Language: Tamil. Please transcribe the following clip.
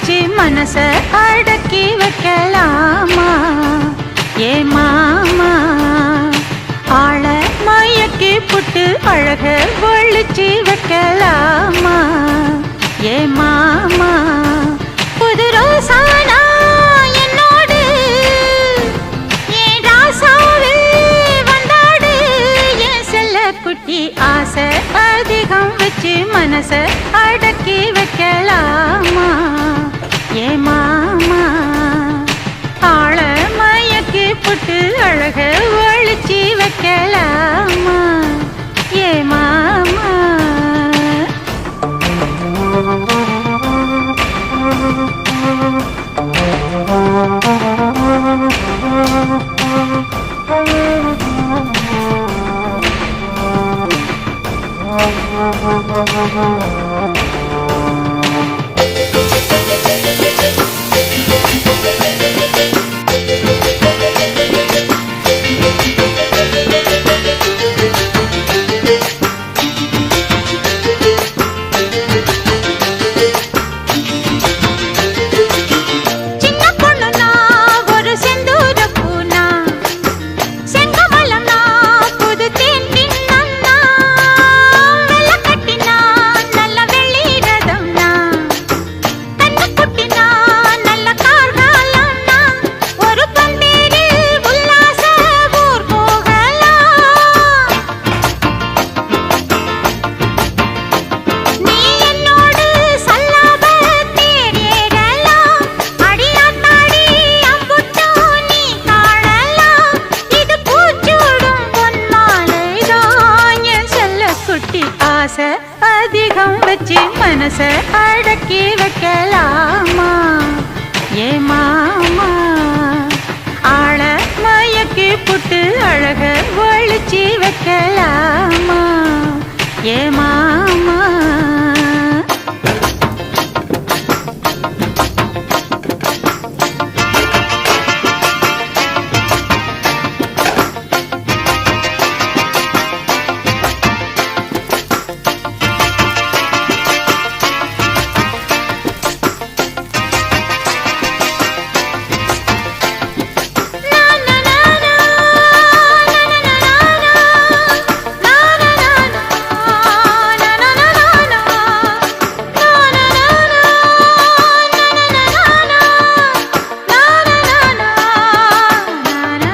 வச்சு மனச அடக்கி வைக்கலாமா ஏ மாமா ஆள மயக்கி புட்டு அழக ஒழிச்சு வைக்கலாமா ஏ மாமா புது ரோசானா என்னோடு ஏன் ராசாவே வந்தாடு என் செல்ல குட்டி ஆசை அதிகம் வச்சு மனச அடக்கி வைக்கலாமா ஏ மாமா ஆள மயக்கி புட்டு அழக ஒழிச்சு வைக்கலாமா ஏ மாமா அதிகம் வச்சு மனச அடக்கி வைக்கலாமா ஏ மாமா ஆள மயக்கி புட்டு அழக ஒழிச்சு வைக்கலாமா ஏ மாமா